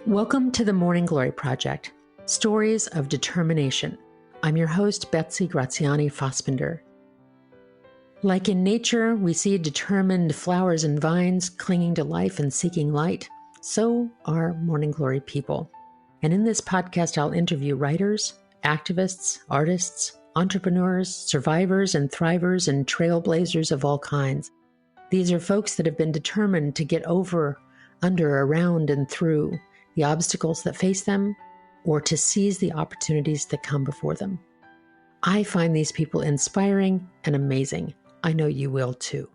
Welcome to the Morning Glory Project, Stories of Determination. I'm your host, Betsy Graziani Fossbender. Like in nature, we see determined flowers and vines clinging to life and seeking light. So are Morning Glory people. And in this podcast, I'll interview writers, activists, artists, entrepreneurs, survivors and thrivers, and trailblazers of all kinds. These are folks that have been determined to get over, under, around, and through the obstacles that face them, or to seize the opportunities that come before them. I find these people inspiring and amazing. I know you will too.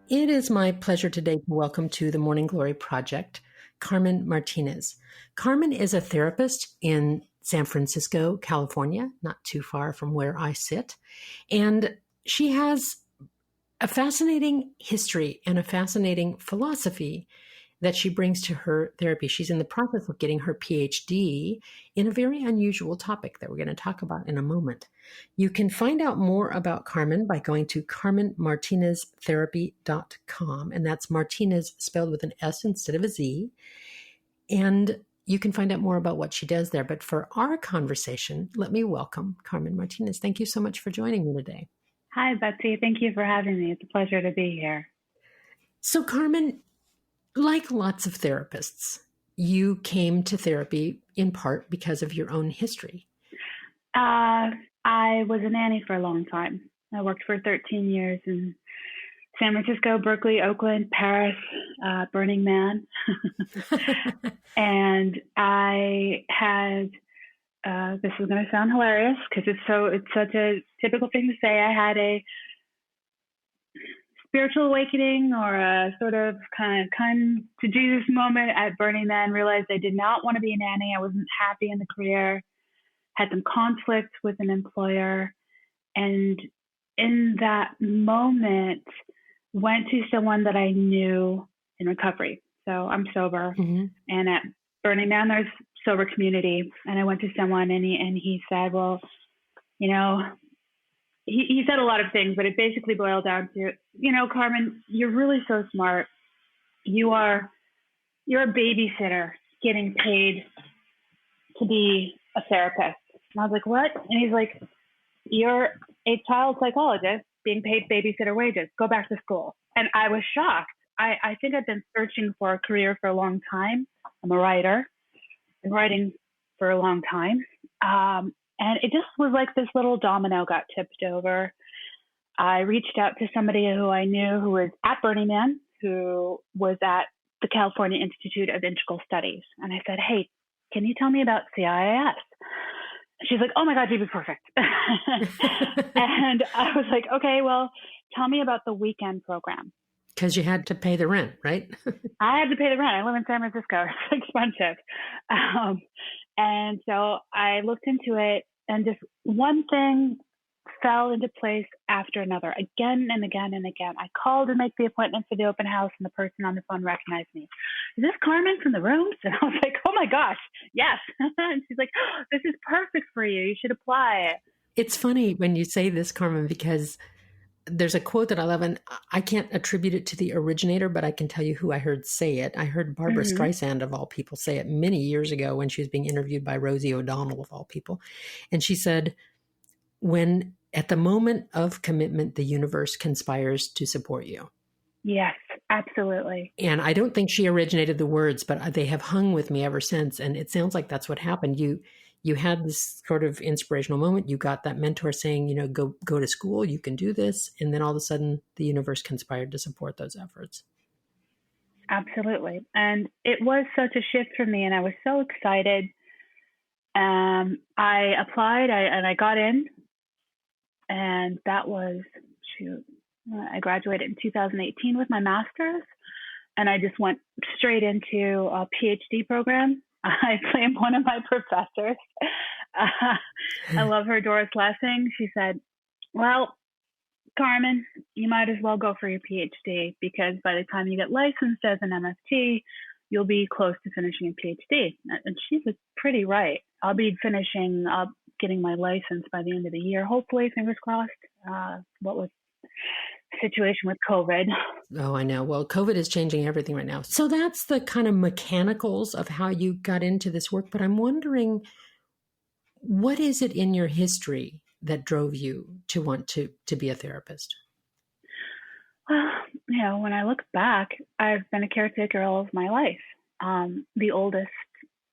It is my pleasure today to welcome to the Morning Glory Project, Carmen Martines. Carmen is a therapist in San Francisco, California, not too far from where I sit. And she has a fascinating history and a fascinating philosophy that she brings to her therapy. She's in the process of getting her PhD in a very unusual topic that we're going to talk about in a moment. You can find out more about Carmen by going to carmenmartineztherapy.com, and that's Martinez spelled with an S instead of a Z. And you can find out more about what she does there. But for our conversation, let me welcome Carmen Martines. Thank you so much for joining me today. Hi, Betsy. Thank you for having me. It's a pleasure to be here. So, Carmen, like lots of therapists, you came to therapy in part because of your own history. I was a nanny for a long time. I worked for 13 years in San Francisco, Berkeley, Oakland, Paris, Burning Man. And I had, this is going to sound hilarious because it's such a typical thing to say. I had a spiritual awakening or a sort of kind of come to Jesus moment at Burning Man, realized I did not want to be a nanny. I wasn't happy in the career, had some conflict with an employer. And in that moment, went to someone that I knew in recovery. So I'm sober. Mm-hmm. And at Burning Man, there's sober community. And I went to someone and he said, well, you know, he said a lot of things, but it basically boiled down to, you know, Carmen, you're really so smart. You're a babysitter getting paid to be a therapist. And I was like, what? And he's like, you're a child psychologist being paid babysitter wages. Go back to school. And I was shocked. I think I've been searching for a career for a long time. I'm a writer. Been writing for a long time. And it just was like this little domino got tipped over. I reached out to somebody who I knew who was at Burning Man, who was at the California Institute of Integral Studies. And I said, hey, can you tell me about CIIS? She's like, oh my God, you'd be perfect. And I was like, okay, well, tell me about the weekend program. Because you had to pay the rent, right? I had to pay the rent. I live in San Francisco. It's expensive. And so I looked into it, and just one thing fell into place after another, again and again and again. I called to make the appointment for the open house, and the person on the phone recognized me. Is this Carmen from the rooms? And I was like, oh my gosh, yes. And she's like, oh, this is perfect for you. You should apply. It's funny when you say this, Carmen, because there's a quote that I love, and I can't attribute it to the originator, but I can tell you who I heard say it. I heard Barbara Streisand, of all people, say it many years ago when she was being interviewed by Rosie O'Donnell, of all people. And she said, when at the moment of commitment, the universe conspires to support you. Yes, absolutely. And I don't think she originated the words, but they have hung with me ever since. And it sounds like that's what happened. You had this sort of inspirational moment. You got that mentor saying, you know, go to school, you can do this. And then all of a sudden the universe conspired to support those efforts. Absolutely. And it was such a shift for me. And I was so excited. I applied and I got in. And that was, I graduated in 2018 with my master's. And I just went straight into a PhD program. I blame one of my professors. I love her, Doris Lessing. She said, well, Carmen, you might as well go for your PhD because by the time you get licensed as an MFT, you'll be close to finishing a PhD. And she was pretty right. I'll be finishing up getting my license by the end of the year, hopefully, fingers crossed. What was the situation with COVID? Oh, I know. Well, COVID is changing everything right now. So that's the kind of mechanicals of how you got into this work. But I'm wondering, what is it in your history that drove you to want to be a therapist? Well, when I look back, I've been a caretaker all of my life. The oldest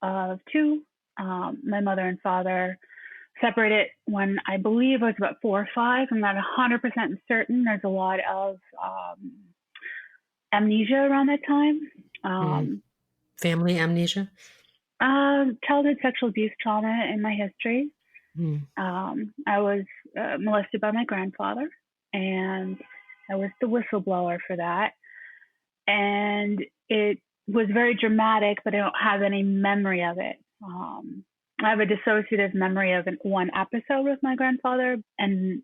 of two, my mother and father separated when I believe I was about 4 or 5. I'm not 100% certain. There's a lot of amnesia around that time. Family amnesia? Childhood sexual abuse trauma in my history. I was molested by my grandfather, and I was the whistleblower for that. And it was very dramatic, but I don't have any memory of it. I have a dissociative memory of one episode with my grandfather and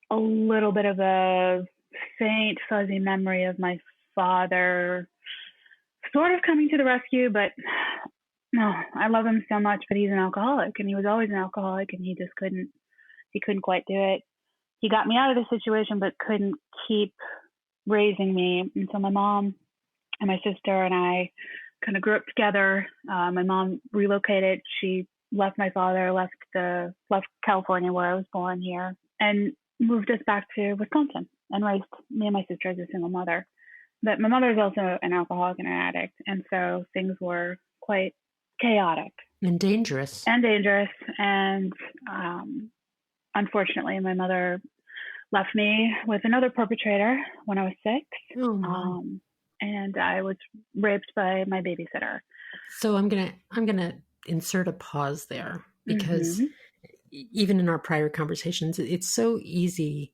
a little bit of a faint, fuzzy memory of my father sort of coming to the rescue, but no, I love him so much, but he's an alcoholic, and he was always an alcoholic, and he couldn't quite do it. He got me out of the situation, but couldn't keep raising me. And so my mom and my sister and I kind of grew up together. My mom relocated. She left my father, left California, where I was born here, and moved us back to Wisconsin and raised me and my sister as a single mother. But my mother is also an alcoholic and an addict, and so things were quite chaotic and dangerous. And unfortunately, my mother left me with another perpetrator when I was 6. And I was raped by my babysitter. So I'm gonna insert a pause there, because even in our prior conversations, it's so easy.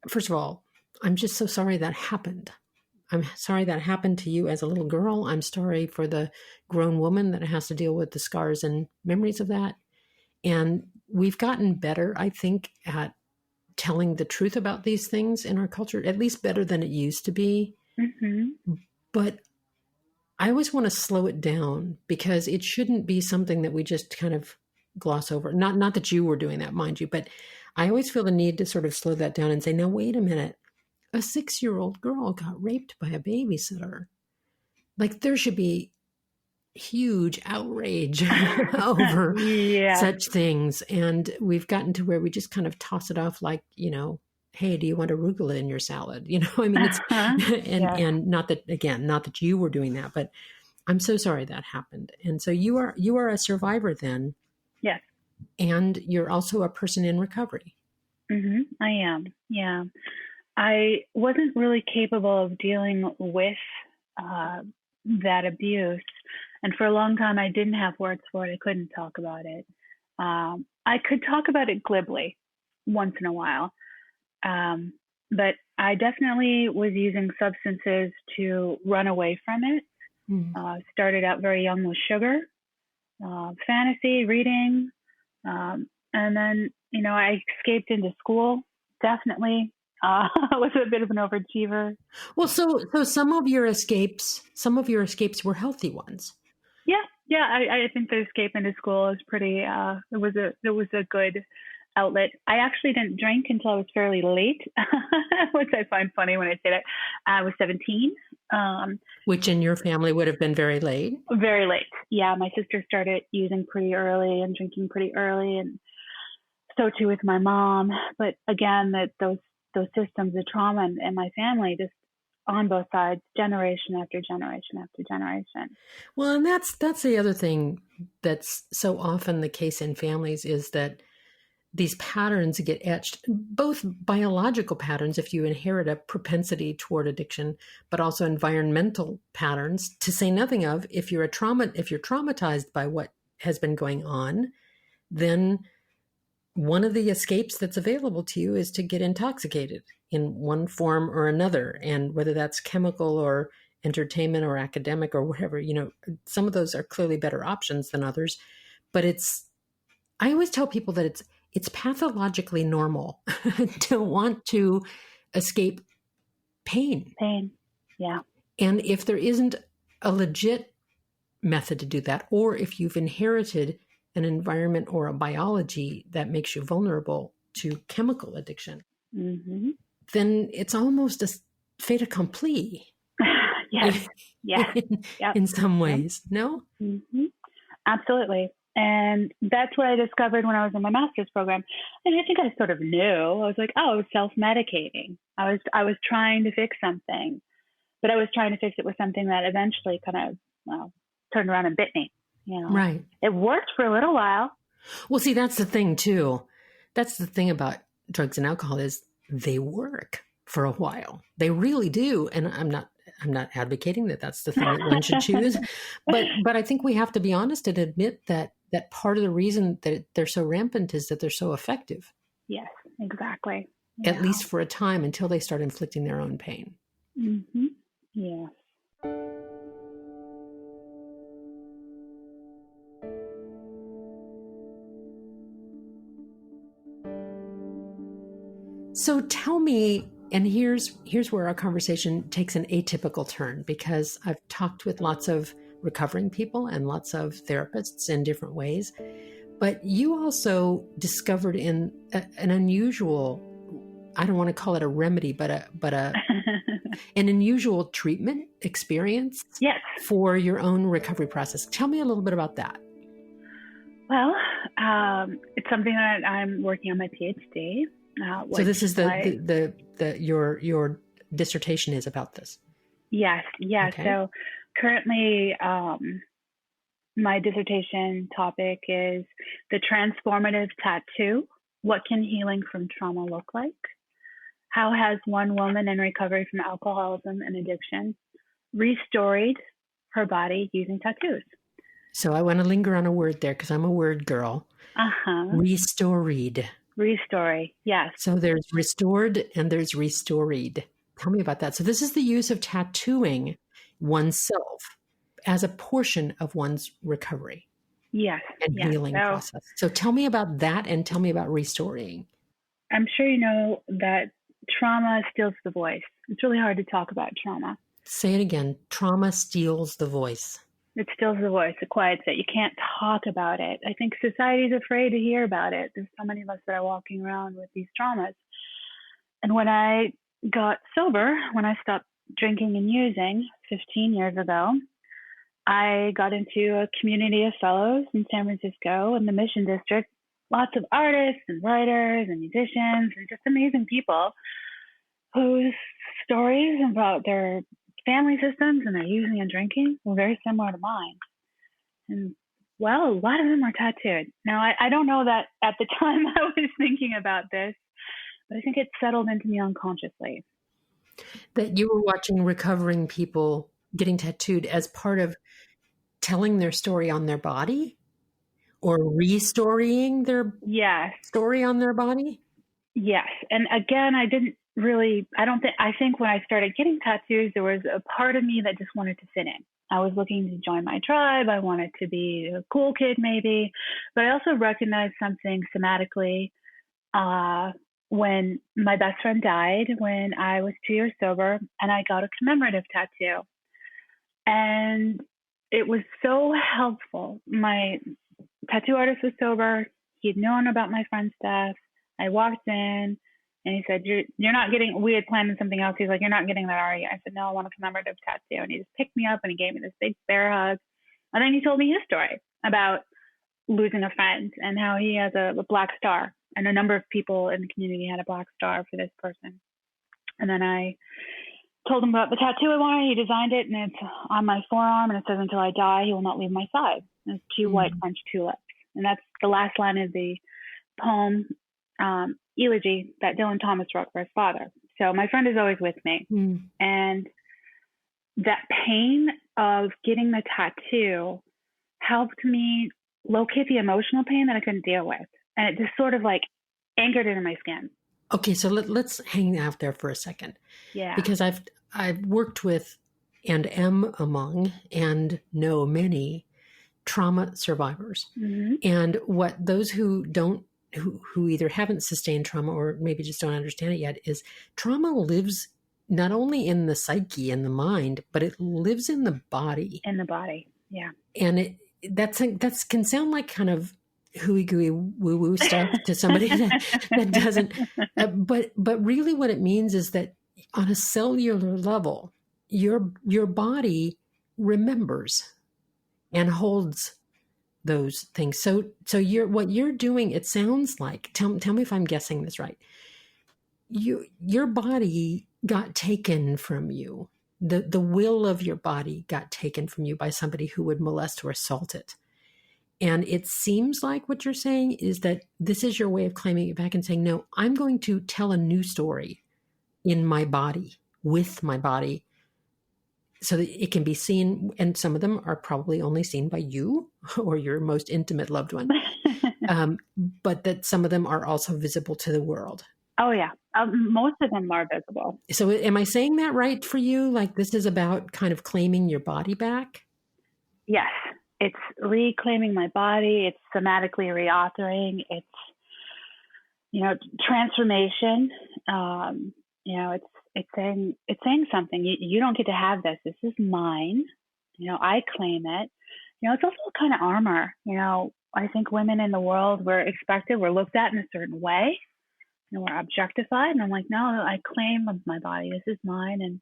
First of all, I'm just so sorry that happened. I'm sorry that happened to you as a little girl. I'm sorry for the grown woman that has to deal with the scars and memories of that. And we've gotten better, I think, at telling the truth about these things in our culture, at least better than it used to be. But I always want to slow it down, because it shouldn't be something that we just kind of gloss over. Not that you were doing that, mind you, but I always feel the need to sort of slow that down and say, now, wait a minute. A 6-year-old girl got raped by a babysitter. Like, there should be huge outrage over such things. And we've gotten to where we just kind of toss it off like, hey, do you want arugula in your salad? I mean, it's, and not that you were doing that, but I'm so sorry that happened. And so you are a survivor then. Yes. And you're also a person in recovery. I am. Yeah. I wasn't really capable of dealing with that abuse. And for a long time, I didn't have words for it. I couldn't talk about it. I could talk about it glibly once in a while. But I definitely was using substances to run away from it. Started out very young with sugar, fantasy, reading. And then, I escaped into school, definitely. I was a bit of an overachiever. Well, so some of your escapes were healthy ones. Yeah. I think the escape into school is pretty. It was a good outlet. I actually didn't drink until I was fairly late, which I find funny when I say that. I was 17. Which in your family would have been very late. Very late. Yeah, my sister started using pretty early and drinking pretty early, and so too with my mom. But again, that those systems of trauma in my family, just on both sides, generation after generation after generation. Well, and that's the other thing that's so often the case in families, is that these patterns get etched, both biological patterns, if you inherit a propensity toward addiction, but also environmental patterns, to say nothing of if you're traumatized by what has been going on, then one of the escapes that's available to you is to get intoxicated in one form or another. And whether that's chemical or entertainment or academic or whatever, some of those are clearly better options than others. But I always tell people that it's pathologically normal to want to escape pain. Yeah. And if there isn't a legit method to do that, or if you've inherited an environment or a biology that makes you vulnerable to chemical addiction, then it's almost a fait accompli. Yes. Yeah. In some ways, no? Mm-hmm. Absolutely. And that's what I discovered when I was in my master's program. And I think I sort of knew. I was like, oh, I was self-medicating. I was trying to fix something, but I was trying to fix it with something that eventually kind of turned around and bit me. Right. It worked for a little while. Well, see, that's the thing too. That's the thing about drugs and alcohol is they work for a while. They really do. And I'm not advocating that that's the thing that one should choose, but I think we have to be honest and admit that part of the reason that they're so rampant is that they're so effective. Yes, exactly. At least for a time until they start inflicting their own pain. Mm-hmm. Yes. So tell me, and here's where our conversation takes an atypical turn, because I've talked with lots of recovering people and lots of therapists in different ways, but you also discovered in an unusual, I don't want to call it a remedy, but an unusual treatment experience. Yes. For your own recovery process. Tell me a little bit about that. Well, it's something that I'm working on my PhD. So this is your dissertation is about this. Yes. Okay. So currently, my dissertation topic is the transformative tattoo. What can healing from trauma look like? How has one woman in recovery from alcoholism and addiction re-storied her body using tattoos? So I want to linger on a word there because I'm a word girl. Re-storied. Re-story, yes. So there's restored and there's re-storied. Tell me about that. So this is the use of tattooing oneself as a portion of one's recovery. Yes. And healing process. So tell me about that and tell me about re-storying. I'm sure you know that trauma steals the voice. It's really hard to talk about trauma. Say it again. Trauma steals the voice. It steals the voice. It quiets it. You can't talk about it. I think society's afraid to hear about it. There's so many of us that are walking around with these traumas. And when I got sober, when I stopped drinking and using 15 years ago, I got into a community of fellows in San Francisco in the Mission District. Lots of artists and writers and musicians and just amazing people whose stories about their family systems and their using and drinking were very similar to mine. And, well, a lot of them are tattooed. Now, I don't know that at the time I was thinking about this, but I think it settled into me unconsciously. That you were watching recovering people getting tattooed as part of telling their story on their body or re-storying their story on their body? Yes. And again, I think when I started getting tattoos, there was a part of me that just wanted to fit in. I was looking to join my tribe. I wanted to be a cool kid maybe, but I also recognized something somatically when my best friend died when I was 2 years sober, and I got a commemorative tattoo. And it was so helpful. My tattoo artist was sober. He'd known about my friend's death. I walked in and he said, you're not getting, we had planned something else. He's like, you're not getting that, are you? I said, no, I want a commemorative tattoo. And he just picked me up and he gave me this big bear hug. And then he told me his story about losing a friend and how he has a black star. And a number of people in the community had a black star for this person. And then I told him about the tattoo I wanted. He designed it, and it's on my forearm, and it says, until I die, he will not leave my side. And it's two white French tulips. And that's the last line of the poem, Elegy, that Dylan Thomas wrote for his father. So my friend is always with me. And that pain of getting the tattoo helped me locate the emotional pain that I couldn't deal with. And it just sort of like anchored it in my skin. Okay, so let's hang out there for a second. Yeah. Because I've worked with and am among and know many trauma survivors. And what those who either haven't sustained trauma or maybe just don't understand it yet is trauma lives not only in the psyche and the mind, but it lives in the body. In the body, yeah. And that can sound like kind of hooey gooey woo woo stuff to somebody that doesn't. But really, what it means is that on a cellular level, your body remembers and holds those things. So what you're doing, it sounds like, tell me if I'm guessing this right. Your body got taken from you. The will of your body got taken from you by somebody who would molest or assault it. And it seems like what you're saying is that this is your way of claiming it back and saying, no, I'm going to tell a new story in my body, with my body, so that it can be seen. And some of them are probably only seen by you or your most intimate loved one. But that some of them are also visible to the world. Oh, yeah. Most of them are visible. So am I saying that right for you? Like this is about kind of claiming your body back? Yes. It's reclaiming my body. It's somatically reauthoring. It's, transformation. It's saying something. You don't get to have this. This is mine. I claim it. It's also a kind of armor. I think women in the world, we're looked at in a certain way. We're objectified. And I'm like, no, I claim my body. This is mine. And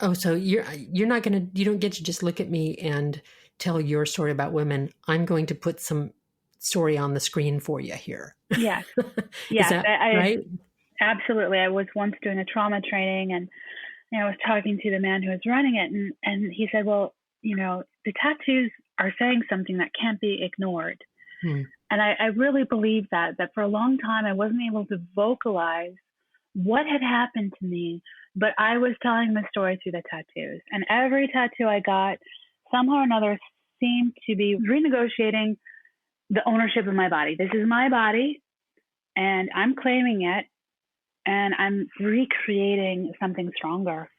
oh, so you don't get to just look at me and tell your story about women. I'm going to put some story on the screen for you here. Yeah. Yeah. Is that right? Absolutely. I was once doing a trauma training and I was talking to the man who was running it and he said, well, the tattoos are saying something that can't be ignored. And I really believe that for a long time, I wasn't able to vocalize what had happened to me, but I was telling the story through the tattoos. And every tattoo I got, somehow or another, seemed to be renegotiating the ownership of my body. This is my body, and I'm claiming it, and I'm recreating something stronger.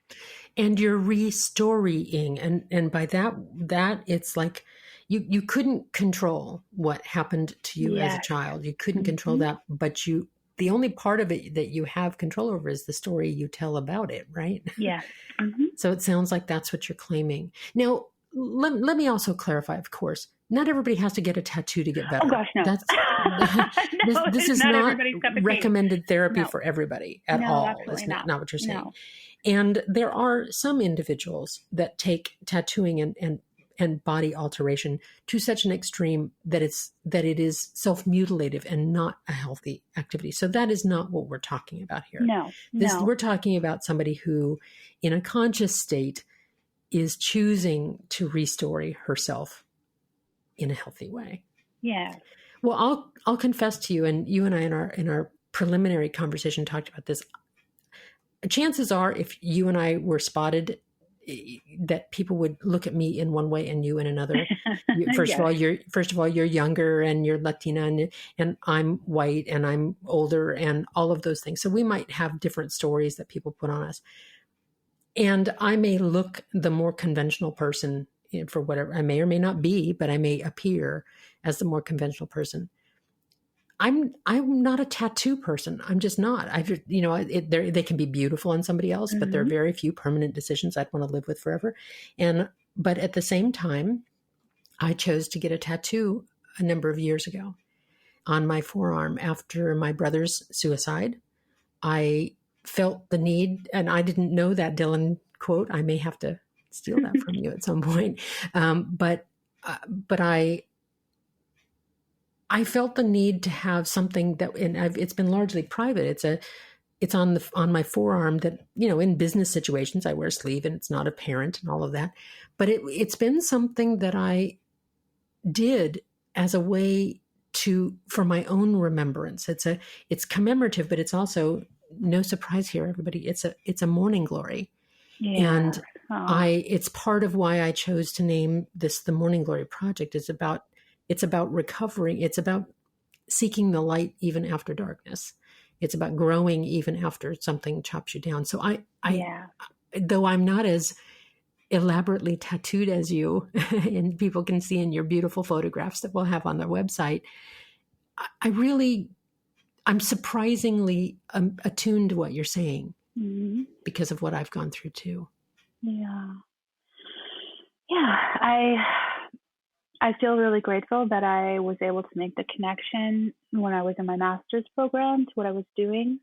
And you're re-storying, and by that it's like you couldn't control what happened to you as a child. You couldn't control that, but the only part of it that you have control over is the story you tell about it, right? Yeah. So it sounds like that's what you're claiming. Now, let me also clarify, of course, not everybody has to get a tattoo to get better. Oh gosh, no. This is not recommended therapy for everybody at all. It's not what you're saying. No. And there are some individuals that take tattooing and body alteration to such an extreme that it is self-mutilative and not a healthy activity. So that is not what we're talking about here. No. We're talking about somebody who, in a conscious state, is choosing to re-story herself in a healthy way. Yeah. Well, I'll confess to you, and you and I in our preliminary conversation talked about this. Chances are, if you and I were spotted, that people would look at me in one way and you in another. First of all, you're younger and you're Latina and I'm white and I'm older and all of those things. So we might have different stories that people put on us. And I may look the more conventional person for whatever I may or may not be, but I may appear as the more conventional person. I'm not a tattoo person. I'm just not. They can be beautiful on somebody else, but there are very few permanent decisions I'd want to live with forever. But at the same time, I chose to get a tattoo a number of years ago on my forearm after my brother's suicide. I felt the need, and I didn't know that Dylan quote. I may have to steal that from you at some point. But I felt the need to have something that, and it's been largely private. It's on my forearm that, in business situations, I wear a sleeve and it's not apparent and all of that. But it's been something that I did as a way for my own remembrance. It's commemorative, but it's also, no surprise here, everybody, it's a morning glory. Yeah. And it's part of why I chose to name this the Morning Glory Project. It's about recovering. It's about seeking the light even after darkness. It's about growing even after something chops you down. So though I'm not as elaborately tattooed as you, and people can see in your beautiful photographs that we'll have on the website, I'm surprisingly attuned to what you're saying because of what I've gone through too. Yeah. Yeah. I feel really grateful that I was able to make the connection when I was in my master's program to what I was doing,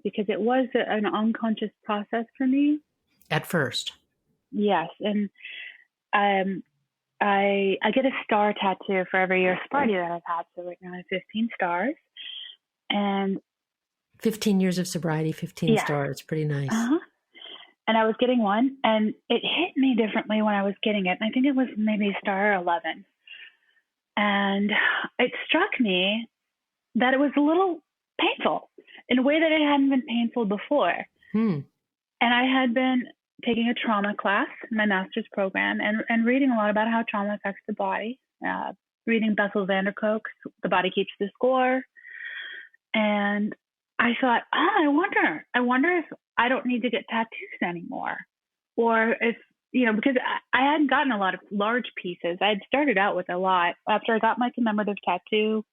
because it was an unconscious process for me. At first. Yes. And I get a star tattoo for every year of sobriety that I've had. So right now I have 15 stars. And 15 years of sobriety, 15 stars. Pretty nice. Uh-huh. And I was getting one, and it hit me differently when I was getting it. And I think it was maybe star 11. And it struck me that it was a little painful in a way that it hadn't been painful before. And I had been taking a trauma class in my master's program and reading a lot about how trauma affects the body, reading Bessel van der Kolk's The Body Keeps the Score. And I thought, I wonder if I don't need to get tattoos anymore. Or if, because I hadn't gotten a lot of large pieces. I had started out with a lot. After I got my commemorative tattoo,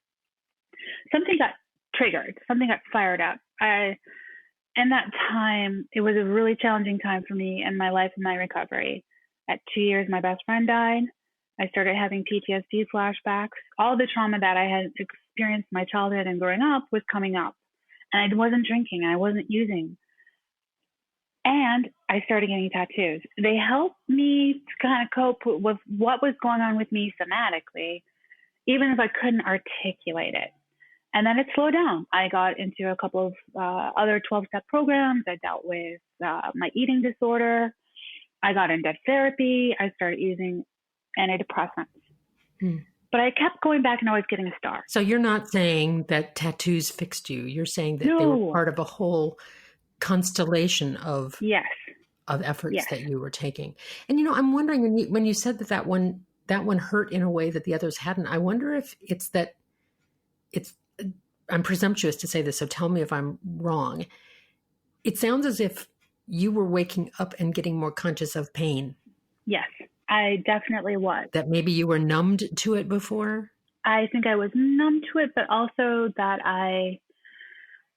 something got triggered, something got fired up. In that time, it was a really challenging time for me in my life and my recovery. At 2 years, my best friend died. I started having PTSD flashbacks. All the trauma that I had experienced in my childhood and growing up was coming up. And I wasn't drinking and I wasn't using. And I started getting tattoos. They helped me to kind of cope with what was going on with me somatically, even if I couldn't articulate it. And then it slowed down. I got into a couple of other 12-step programs. I dealt with my eating disorder. I got into therapy. I started using antidepressants. But I kept going back and always getting a star. So you're not saying that tattoos fixed you. You're saying that they were part of a whole constellation of efforts that you were taking. And, I'm wondering when you said that one hurt in a way that the others hadn't, I wonder if I'm presumptuous to say this, so tell me if I'm wrong. It sounds as if you were waking up and getting more conscious of pain. Yes, I definitely was. That maybe you were numbed to it before? I think I was numb to it, but also that I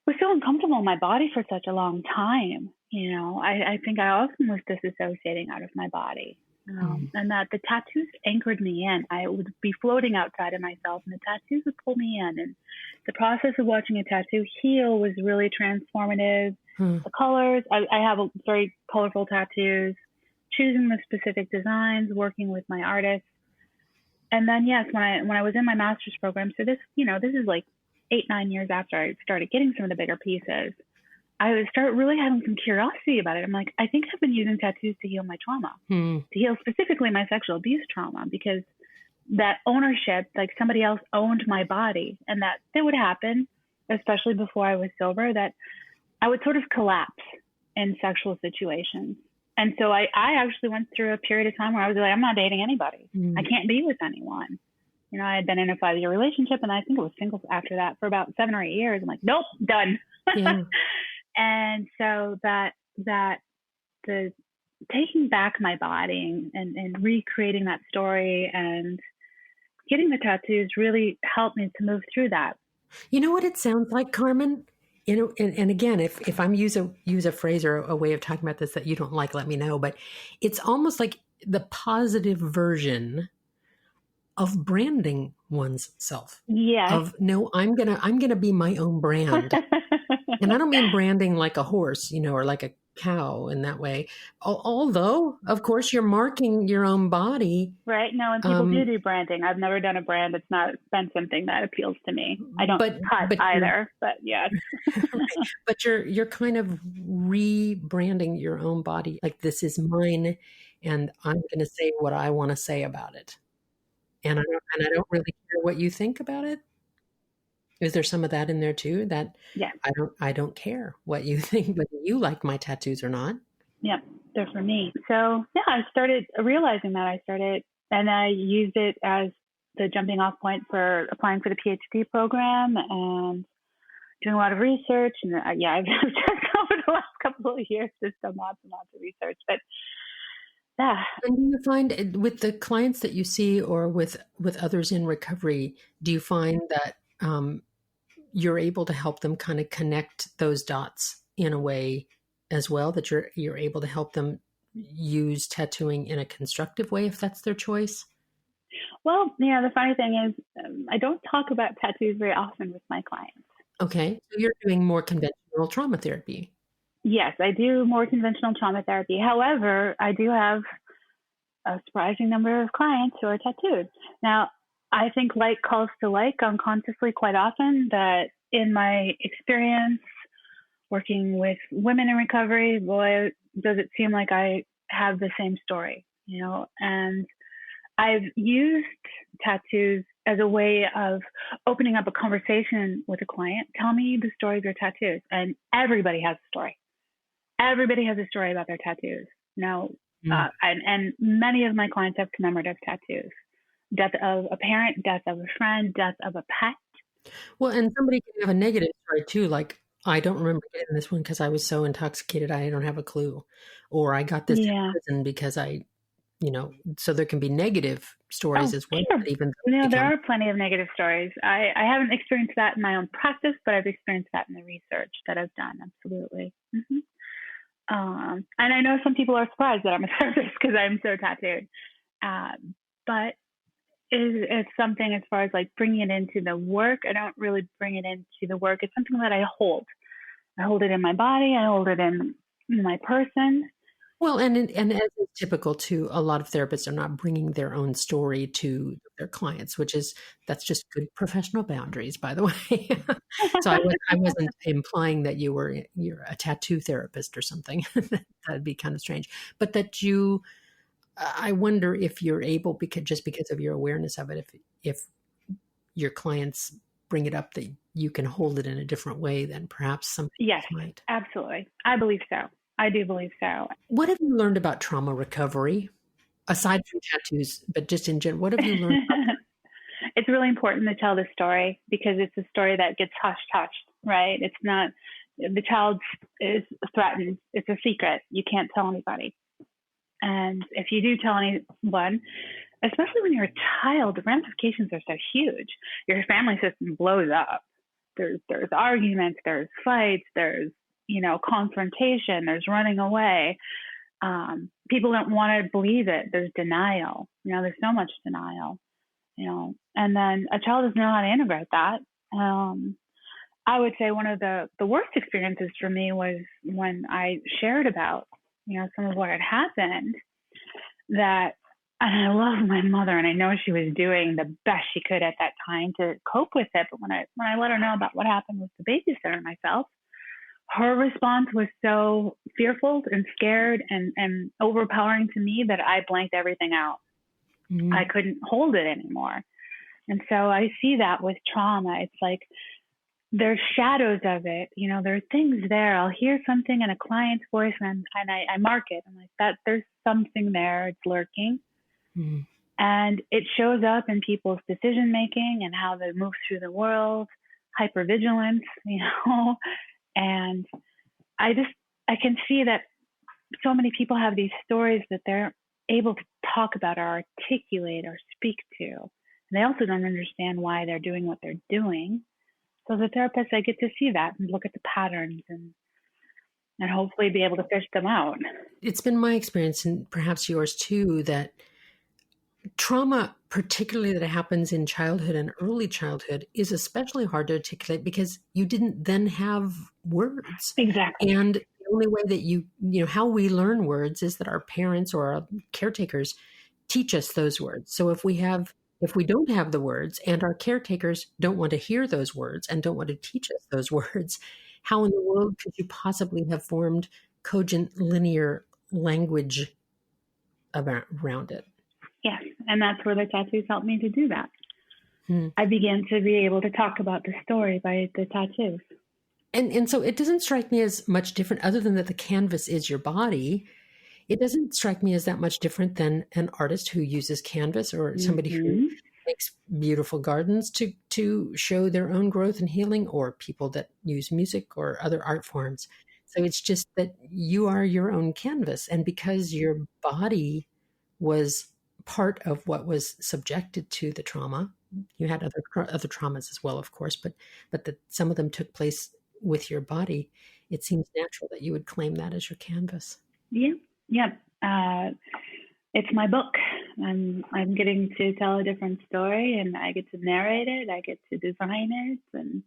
was so uncomfortable in my body for such a long time. I think I often was disassociating out of my body. And that the tattoos anchored me in. I would be floating outside of myself and the tattoos would pull me in. And the process of watching a tattoo heal was really transformative. The colors, I have a very colorful tattoos, choosing the specific designs, working with my artists. And then, yes, when I was in my master's program, so this is like 8-9 years after I started getting some of the bigger pieces, I would start really having some curiosity about it. I'm like, I think I've been using tattoos to heal my trauma, to heal specifically my sexual abuse trauma, because that ownership, like somebody else owned my body, and that would happen, especially before I was sober, that I would sort of collapse in sexual situations. And so I actually went through a period of time where I was like, I'm not dating anybody. I can't be with anyone. I had been in a 5-year relationship, and I think I was single after that for about 7 or 8 years. I'm like, nope, done. Yeah. And so that the taking back my body and recreating that story and getting the tattoos really helped me to move through that. You know what it sounds like, Carmen? And again, if I'm use a phrase or a way of talking about this that you don't like, let me know. But it's almost like the positive version of branding one's self. Yeah. I'm gonna be my own brand. And I don't mean branding like a horse, or like a cow in that way. Although, of course, you're marking your own body. Right. No, and people do branding. I've never done a brand. It's not been something that appeals to me. I don't cut either, but yes. But you're kind of rebranding your own body. Like, this is mine, and I'm going to say what I want to say about it. And I don't really care what you think about it. Is there some of that in there too? That I don't care what you think, whether you like my tattoos or not. Yeah, they're for me. So I started realizing that. And I used it as the jumping off point for applying for the PhD program and doing a lot of research. And I've just over the last couple of years, just done lots and lots of research. But yeah. And do you find with the clients that you see or with others in recovery, do you find that you're able to help them kind of connect those dots in a way as well, that you're able to help them use tattooing in a constructive way if that's their choice? Well, the funny thing is, I don't talk about tattoos very often with my clients. Okay. So you're doing more conventional trauma therapy. Yes, I do more conventional trauma therapy. However, I do have a surprising number of clients who are tattooed. Now, I think like calls to like unconsciously quite often, that in my experience working with women in recovery, boy, does it seem like I have the same story, and I've used tattoos as a way of opening up a conversation with a client. Tell me the story of your tattoos. And everybody has a story. Everybody has a story about their tattoos. Now, and many of my clients have commemorative tattoos. Death of a parent, death of a friend, death of a pet. Well, and somebody can have a negative story too, like, I don't remember getting this one because I was so intoxicated, I don't have a clue. Or I got this in prison because so there can be negative stories as well. Sure. Even there are plenty of negative stories. I haven't experienced that in my own practice, but I've experienced that in the research that I've done. Absolutely. Mm-hmm. And I know some people are surprised that I'm a therapist because I'm so tattooed. But it's something, as far as like bringing it into the work, I don't really bring it into the work. It's something that I hold. I hold it in my body. I hold it in my person. Well, and as is typical too, a lot of therapists are not bringing their own story to their clients, that's just good professional boundaries, by the way. So I wasn't implying that you're a tattoo therapist or something. That'd be kind of strange. But that I wonder if you're able, because of your awareness of it, if your clients bring it up, that you can hold it in a different way than perhaps somebody else might. Absolutely. I believe so. I do believe so. What have you learned about trauma recovery, aside from tattoos, but just in general? What have you learned about that? It's really important to tell the story, because it's a story that gets hush-hushed, right? It's not, the child is threatened. It's a secret. You can't tell anybody. And if you do tell anyone, especially when you're a child, the ramifications are so huge. Your family system blows up. There's arguments, there's fights, there's confrontation, there's running away. People don't want to believe it. There's denial. There's so much denial. And then a child doesn't know how to integrate that. I would say one of the worst experiences for me was when I shared about, some of what had happened. And I love my mother, and I know she was doing the best she could at that time to cope with it. But when I let her know about what happened with the babysitter and myself, her response was so fearful and scared and overpowering to me that I blanked everything out. Mm-hmm. I couldn't hold it anymore. And so I see that with trauma. It's like there's shadows of it. There are things there. I'll hear something in a client's voice and I mark it. I'm like, that there's something there. It's lurking. Mm-hmm. And it shows up in people's decision making and how they move through the world, hypervigilance, And I can see that so many people have these stories that they're able to talk about or articulate or speak to. And they also don't understand why they're doing what they're doing. So as a therapist, I get to see that and look at the patterns and hopefully be able to fish them out. It's been my experience, and perhaps yours too, that trauma, particularly that happens in childhood and early childhood, is especially hard to articulate because you didn't then have words. Exactly. And the only way that how we learn words is that our parents or our caretakers teach us those words. So if we don't have the words and our caretakers don't want to hear those words and don't want to teach us those words, how in the world could you possibly have formed cogent, linear language around it? Yes, and that's where the tattoos helped me to do that. I began to be able to talk about the story by the tattoos. And so it doesn't strike me as much different, other than that the canvas is your body. It doesn't strike me as that much different than an artist who uses canvas or somebody who makes beautiful gardens to show their own growth and healing, or people that use music or other art forms. So it's just that you are your own canvas. And because your body was part of what was subjected to the trauma, you had other traumas as well, of course, but that some of them took place with your body, it seems natural that you would claim that as your canvas. Yeah. It's my book. I'm getting to tell a different story, and I get to narrate it. I get to design it, and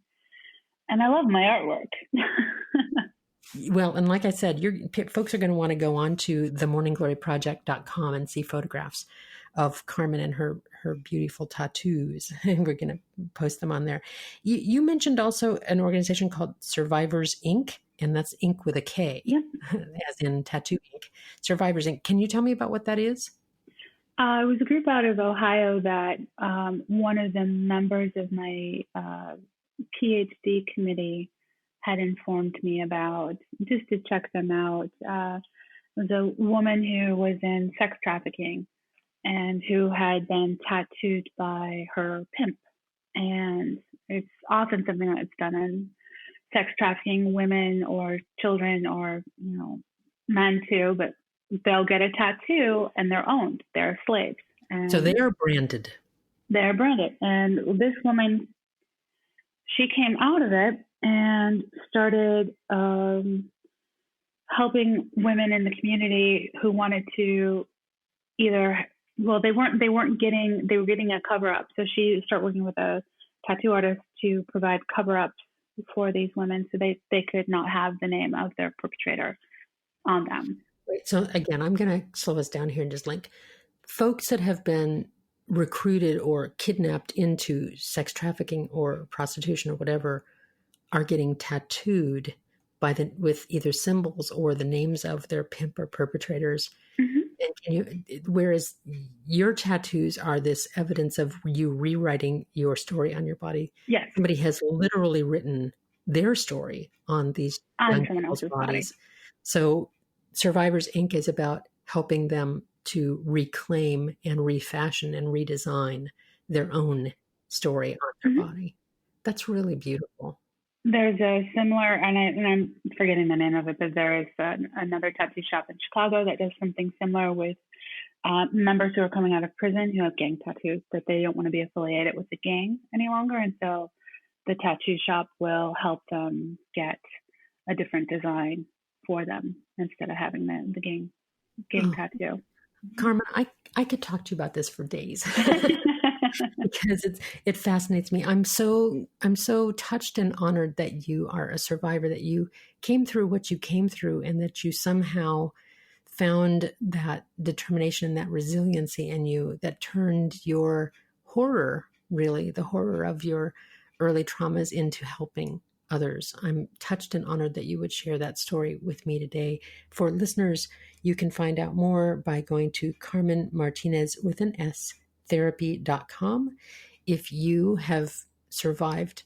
I love my artwork. Well, and like I said, folks are going to want to go on to themorninggloryproject.com and see photographs of Carmen and her beautiful tattoos. And we're going to post them on there. You mentioned also an organization called Survivors Inc., and that's Inc. with a K, Yeah. as in Tattoo Inc. Survivors Inc. Can you tell me about what that is? It was a group out of Ohio that one of the members of my PhD committee had informed me about, just to check them out. It was a woman who was in sex trafficking and who had been tattooed by her pimp. And it's often something that's done in sex trafficking, women or children or, men too, but they'll get a tattoo and they're owned. They're slaves. And so they are branded. They're branded. And this woman, she came out of it and started helping women in the community who wanted to they were getting a cover up. So she started working with a tattoo artist to provide cover ups for these women so they could not have the name of their perpetrator on them. Wait, so again, I'm going to slow us down here and just link folks that have been recruited or kidnapped into sex trafficking or prostitution or whatever are getting tattooed with either symbols or the names of their pimp or perpetrators. Mm-hmm. And whereas your tattoos are this evidence of you rewriting your story on your body. Yes. Somebody has literally written their story on these young people's bodies. Body. So Survivors Inc. is about helping them to reclaim and refashion and redesign their own story on their mm-hmm. body. That's really beautiful. There's a similar, and I'm forgetting the name of it, but there is another tattoo shop in Chicago that does something similar with members who are coming out of prison who have gang tattoos, that they don't want to be affiliated with the gang any longer. And so the tattoo shop will help them get a different design for them instead of having the gang tattoo. Carmen, I could talk to you about this for days. Because it fascinates me. I'm so touched and honored that you are a survivor, that you came through what you came through, and that you somehow found that determination, that resiliency in you that turned your horror, really the horror of your early traumas, into helping others. I'm touched and honored that you would share that story with me today. For listeners, you can find out more by going to Carmen Martines with an S, therapy.com. If you have survived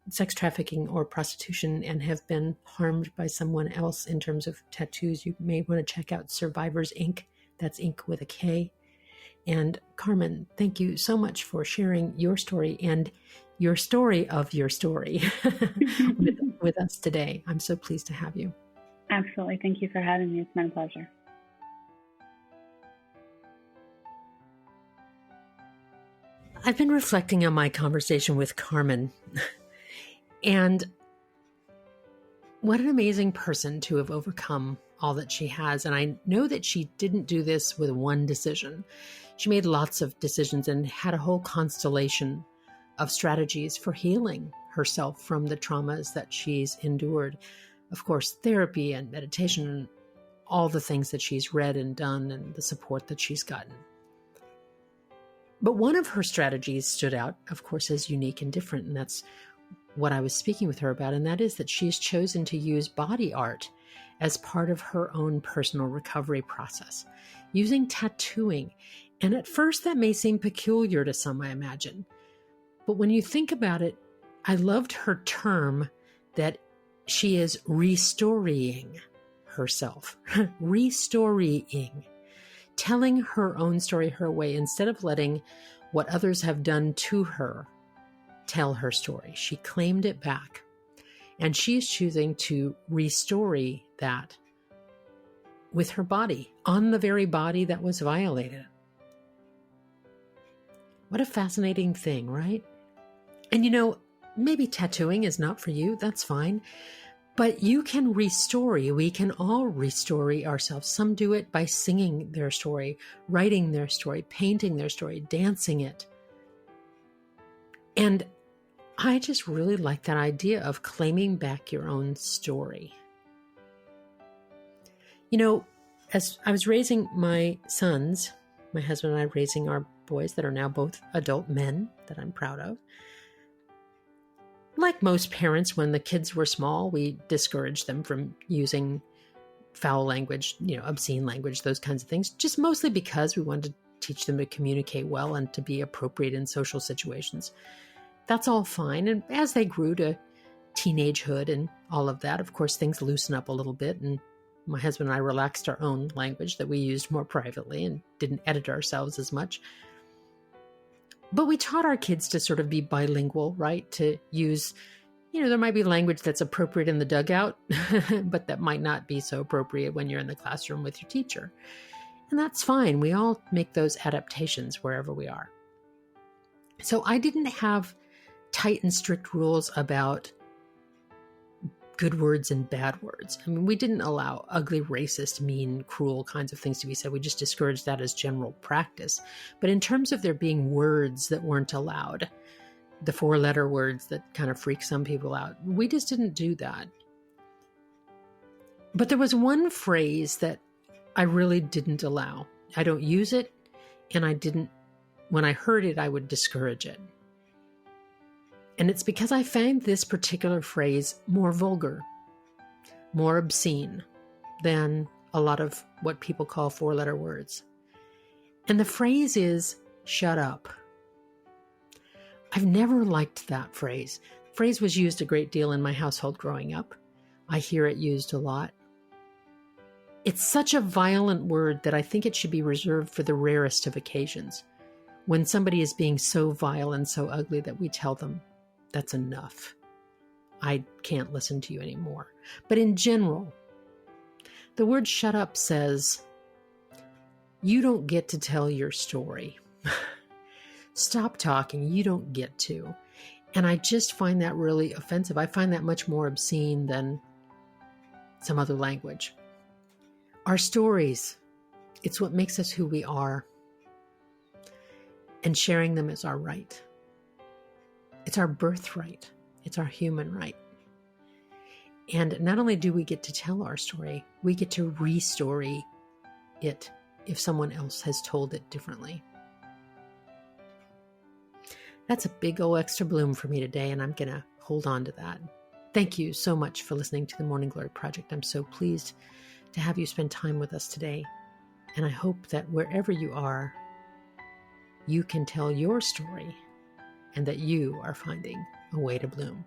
sex trafficking or prostitution and have been harmed by someone else in terms of tattoos, you may want to check out Survivors Inc. That's Inc. with a K. And Carmen, thank you so much for sharing your story and your story of your story with us today. I'm so pleased to have you. Absolutely. Thank you for having me. It's been a pleasure. I've been reflecting on my conversation with Carmen, and what an amazing person to have overcome all that she has. And I know that she didn't do this with one decision. She made lots of decisions and had a whole constellation of strategies for healing herself from the traumas that she's endured. Of course, therapy and meditation and all the things that she's read and done and the support that she's gotten. But one of her strategies stood out, of course, as unique and different, and that's what I was speaking with her about, and that is that she's chosen to use body art as part of her own personal recovery process, using tattooing. And at first that may seem peculiar to some, I imagine. But when you think about it, I loved her term that she is re-storying herself, re-storying, telling her own story her way instead of letting what others have done to her tell her story. She claimed it back, and she's choosing to re-story that with her body, on the very body that was violated. What a fascinating thing, right? And maybe tattooing is not for you. That's fine. But you can re-story. We can all re-story ourselves. Some do it by singing their story, writing their story, painting their story, dancing it. And I just really like that idea of claiming back your own story. You know, as I was raising my sons, my husband and I raising our boys that are now both adult men that I'm proud of. Like most parents, when the kids were small, we discouraged them from using foul language, obscene language, those kinds of things, just mostly because we wanted to teach them to communicate well and to be appropriate in social situations. That's all fine. And as they grew to teenagehood and all of that, of course, things loosen up a little bit. And my husband and I relaxed our own language that we used more privately and didn't edit ourselves as much. But we taught our kids to sort of be bilingual, right? To use, there might be language that's appropriate in the dugout, but that might not be so appropriate when you're in the classroom with your teacher. And that's fine. We all make those adaptations wherever we are. So I didn't have tight and strict rules about good words and bad words. I mean, we didn't allow ugly, racist, mean, cruel kinds of things to be said. We just discouraged that as general practice. But in terms of there being words that weren't allowed, the 4-letter words that kind of freak some people out, we just didn't do that. But there was one phrase that I really didn't allow. I don't use it, and when I heard it, I would discourage it. And it's because I found this particular phrase more vulgar, more obscene than a lot of what people call 4-letter words. And the phrase is, shut up. I've never liked that phrase. The phrase was used a great deal in my household growing up. I hear it used a lot. It's such a violent word that I think it should be reserved for the rarest of occasions, when somebody is being so vile and so ugly that we tell them, that's enough. I can't listen to you anymore. But in general, the word shut up says, you don't get to tell your story. Stop talking. You don't get to. And I just find that really offensive. I find that much more obscene than some other language. Our stories, it's what makes us who we are. And sharing them is our right. It's our birthright. It's our human right. And not only do we get to tell our story, we get to re-story it if someone else has told it differently. That's a big old extra bloom for me today, and I'm going to hold on to that. Thank you so much for listening to the Morning Glory Project. I'm so pleased to have you spend time with us today. And I hope that wherever you are, you can tell your story and that you are finding a way to bloom.